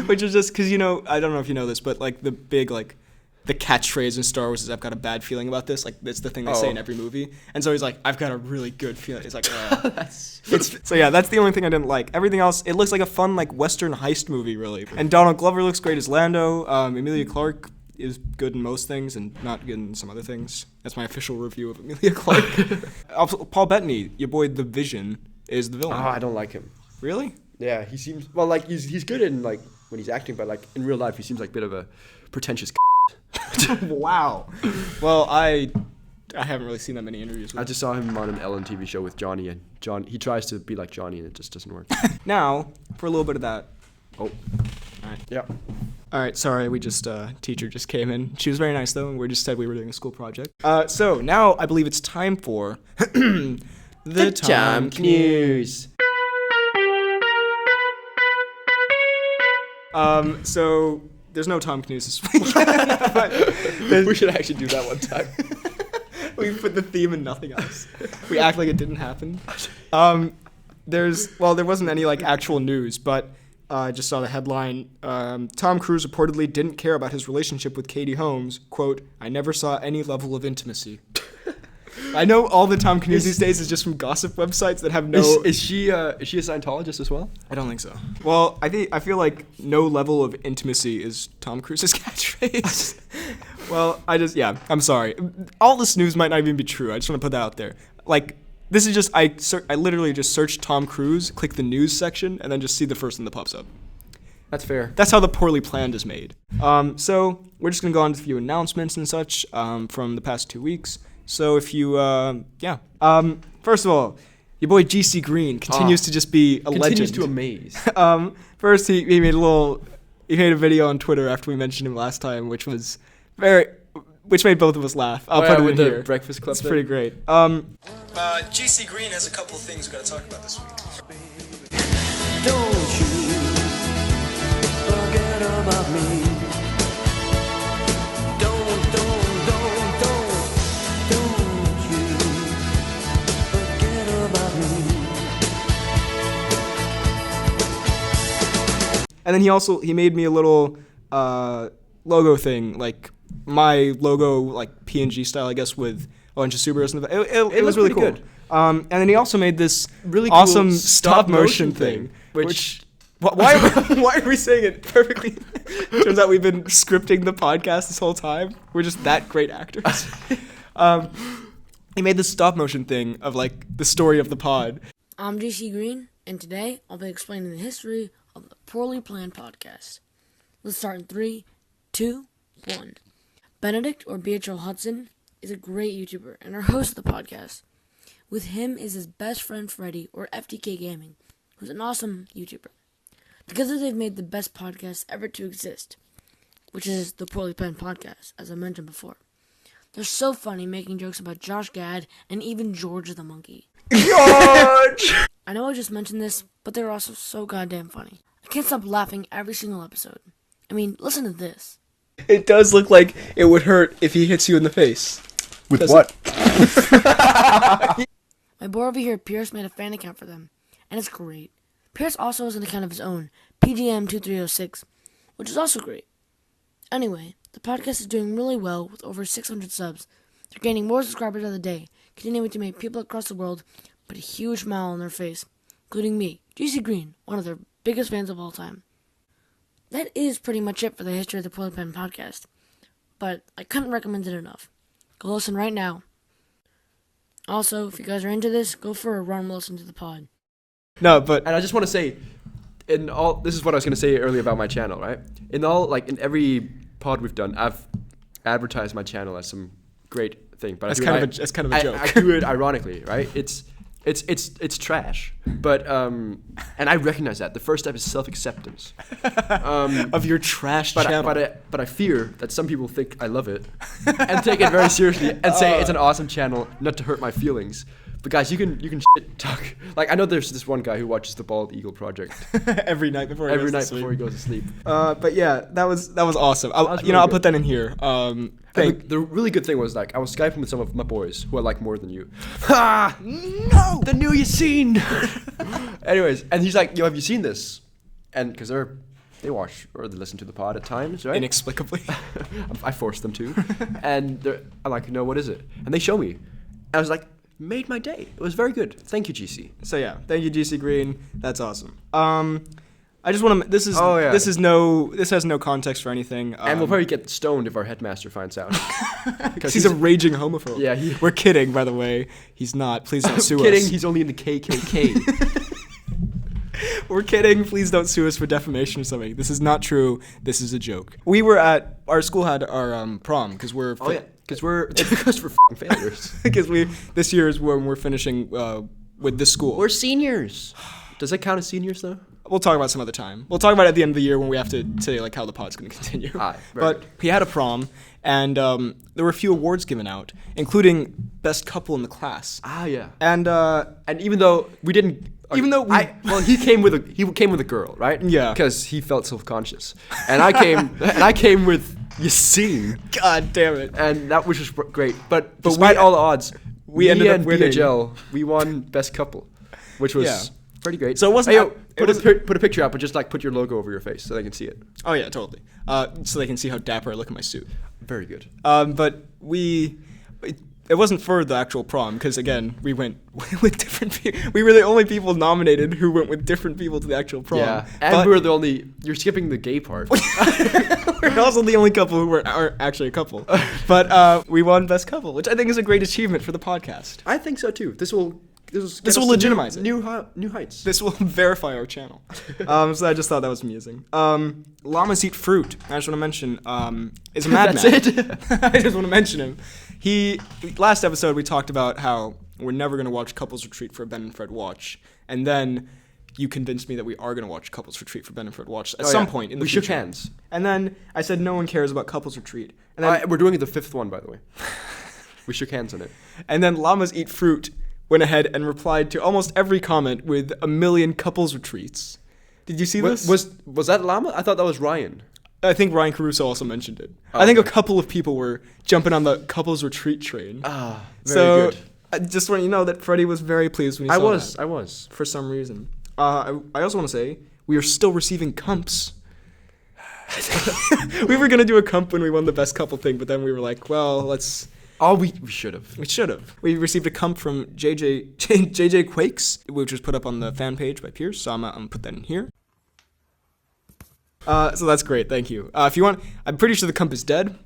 Which is just because, I don't know if you know this, but like the big, like, the catchphrase in Star Wars is I've got a bad feeling about this. Like, it's the thing they say in every movie. And so he's like, I've got a really good feeling. It's like, so yeah, that's the only thing I didn't like. Everything else, it looks like a fun, like, Western heist movie, really. And Donald Glover looks great as Lando. Emilia Clarke is good in most things and not good in some other things. That's my official review of Emilia Clarke. Also, Paul Bettany, your boy The Vision, is the villain. Oh, I don't like him. Really? Yeah, he seems like he's good in like when he's acting, but like in real life he seems like a bit of a pretentious. Wow. Well, I haven't really seen that many interviews with him. I just saw him on an Ellen TV show with Johnny, and he tries to be like Johnny and it just doesn't work. Now, for a little bit of that. Oh. All right. Yeah. All right, sorry, teacher just came in. She was very nice though, and we just said we were doing a school project. So now I believe it's time for the Timecodes. So there's no Timecodes this week. But we should actually do that one time. We put the theme in nothing else. We act like it didn't happen. There wasn't any like actual news, but I just saw the headline. Tom Cruise reportedly didn't care about his relationship with Katie Holmes. Quote, I never saw any level of intimacy. I know all the Tom Cnews these days is just from gossip websites that have no... Is she a Scientologist as well? I don't think so. Well, I feel like no level of intimacy is Tom Cruise's catchphrase. Well, I'm sorry. All this news might not even be true. I just want to put that out there. Like, this is just, I literally just search Tom Cruise, click the news section, and then just see the first thing that pops up. That's fair. That's how the Poorly Planned is made. So, we're just going to go on to a few announcements and such from the past 2 weeks. So if you, first of all, your boy GC Green continues to just be a legend. Continues to amaze. First, he made a video on Twitter after we mentioned him last time, which made both of us laugh. I'll put it in here. The Breakfast Club. It's pretty great. GC Green has a couple of things we're going to talk about this week. Don't you forget about me. And then he made me a little logo thing, like my logo, like PNG style, I guess, with a bunch of superheroes. It was really cool. Good. And then he also made this really awesome cool stop motion thing. Which why are we saying it perfectly? Turns out we've been scripting the podcast this whole time. We're just that great actors. He made this stop motion thing of like the story of the pod. I'm GC Green, and today I'll be explaining the history of the Poorly Planned podcast. Let's start in 3, 2, 1. Benedict, or BHL Hudson, is a great YouTuber and our host of the podcast. With him is his best friend Freddie, or FTK Gaming, who's an awesome YouTuber. Together they've made the best podcast ever to exist, which is the Poorly Planned podcast, as I mentioned before. They're so funny, making jokes about Josh Gad and even George the monkey. George! I know I just mentioned this, but they're also so goddamn funny. I can't stop laughing every single episode. I mean, listen to this. It does look like it would hurt if he hits you in the face. With what? My boy over here, Pierce, made a fan account for them, and it's great. Pierce also has an account of his own, PGM2306, which is also great. Anyway, the podcast is doing really well with over 600 subs. They're gaining more subscribers every day, continuing to make people across the world put a huge smile on their face, including me, GC Green, one of their biggest fans of all time. That is pretty much it for the history of the Poorly Planned podcast, but I couldn't recommend it enough. Go listen right now. Also, if you guys are into this, go for a run and listen to the pod. No, but and I just want to say, this is what I was going to say earlier about my channel, right? In every pod we've done, I've advertised my channel as some great thing, but that's kind of a joke. I do it ironically, right? It's trash, but and I recognize that the first step is self-acceptance of your trash channel. But I fear that some people think I love it and take it very seriously and say it's an awesome channel, not to hurt my feelings. But guys, you can shit talk. Like, I know there's this one guy who watches the Bald Eagle Project every night before he goes to sleep. But yeah, that was awesome. I'll put that in here. The really good thing was, like, I was Skyping with some of my boys who I like more than you. Ha! No! The new you seen. Anyways, and he's like, "Yo, have you seen this?" And because they watch or they listen to the pod at times, right? Inexplicably, I forced them to, and I'm like, "No, what is it?" And they show me. I was like, made my day. It was very good. Thank you, GC. So yeah, thank you, GC Green. That's awesome. I just want to. This has no context for anything. And we'll probably get stoned if our headmaster finds out. Because he's a raging homophobe. Yeah, we're kidding, by the way. He's not. Please don't sue us. Kidding. He's only in the KKK. We're kidding. Please don't sue us for defamation or something. This is not true. This is a joke. We were at our school had our prom because we're. Because we're f***ing failures. Because this year is when we're finishing with this school. We're seniors. Does that count as seniors though? We'll talk about it some other time. We'll talk about it at the end of the year when we have to say like how the pod's going to continue. But we had a prom, and there were a few awards given out, including best couple in the class. Ah, yeah. And even though we didn't. He came with a girl, right? Yeah. Because he felt self-conscious, and I came with Yassine. God damn it! And that was just great. But despite all the odds, we ended up winning. BHL, we won best couple, which was Pretty great. So it wasn't... Put a picture up, but just like put your logo over your face so they can see it. Oh yeah, totally. So they can see how dapper I look in my suit. Very good. But it wasn't for the actual prom, because again, we went with different people. We were the only people nominated who went with different people to the actual prom. Yeah, and we were the only... You're skipping the gay part. We're also the only couple who aren't actually a couple. But we won Best Couple, which I think is a great achievement for the podcast. I think so too. This will legitimize it. New heights. This will verify our channel. So I just thought that was amusing. Llamas Eat Fruit. I just want to mention is a madman. That's it. I just want to mention him. Last episode we talked about how we're never going to watch Couples Retreat for Ben and Fred Watch, and then you convinced me that we are going to watch Couples Retreat for Ben and Fred Watch at some point in the future. We shook hands. And then I said no one cares about Couples Retreat. And then we're doing the 5th one, by the way. We shook hands on it. And then Llamas Eat Fruit went ahead and replied to almost every comment with 1 million couples retreats. Did you see this? Was that Llama? I thought that was Ryan. I think Ryan Caruso also mentioned it. I think a couple of people were jumping on the couples retreat train. Very good. I just want you to know that Freddie was very pleased when he saw that. I was. For some reason. I also want to say, we are still receiving cumps. We were going to do a cump when we won the best couple thing, but then we were like, well, let's... Oh, we should have. We should have. We received a comp from JJ Quakes, which was put up on the fan page by Pierce, so I'm going to put that in here. So that's great, thank you. If you want, I'm pretty sure the comp is dead.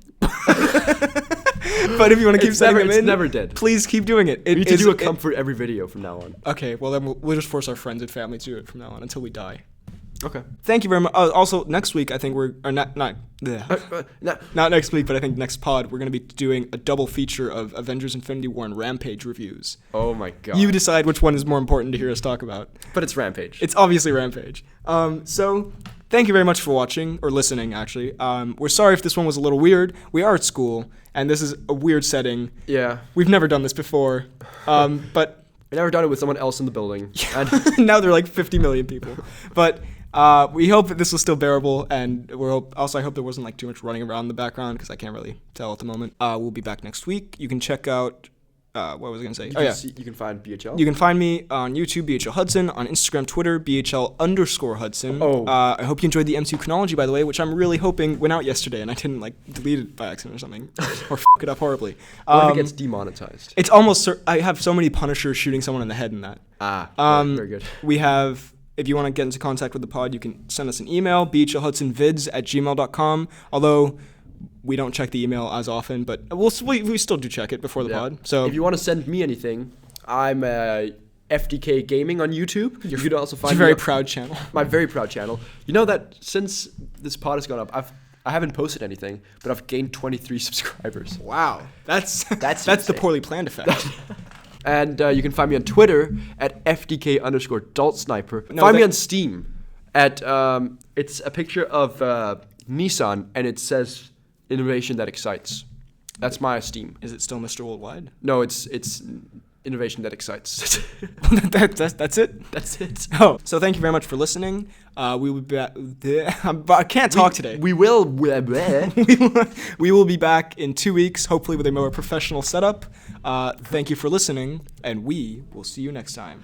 But if you want to keep sending them in, it's never dead. Please keep doing it. We need to do a comp for every video from now on. Okay, well then we'll just force our friends and family to do it from now on until we die. Okay. Thank you very much. Also, next week I think not next week, but I think next pod we're going to be doing a double feature of Avengers: Infinity War and Rampage reviews. Oh my god. You decide which one is more important to hear us talk about. But it's Rampage. It's obviously Rampage. So thank you very much for watching, or listening actually. We're sorry if this one was a little weird. We are at school, and this is a weird setting. Yeah. We've never done this before. But we never done it with someone else in the building. And now there are like 50 million people. But we hope that this was still bearable, and I hope there wasn't like too much running around in the background, because I can't really tell at the moment. We'll be back next week. You can check out, what was I going to say? You can find BHL. You can find me on YouTube, BHL Hudson, on Instagram, Twitter, BHL_Hudson. I hope you enjoyed the MCU chronology, by the way, which I'm really hoping went out yesterday, and I didn't like delete it by accident or something, or f*** it up horribly. What if it gets demonetized? It's almost, I have so many Punishers shooting someone in the head in that. Very good. We have... If you want to get into contact with the pod, you can send us an email, bhlhudsonvids@gmail.com. Although we don't check the email as often, but we still do check it before the pod. So if you want to send me anything, I'm FDK Gaming on YouTube. You could also find your very proud channel. My very proud channel. You know that since this pod has gone up, I haven't posted anything, but I've gained 23 subscribers. Wow, that's the poorly planned effect. And you can find me on Twitter at FDK_DaltSniper. Find me on Steam at, it's a picture of Nissan, and it says innovation that excites. That's my Steam. Is it still Mr. Worldwide? No, it's innovation that excites. That's it? That's it. Oh, so thank you very much for listening. We will be back. I can't talk today. We will. We will be back in 2 weeks, hopefully with a more professional setup. Thank you for listening, and we will see you next time.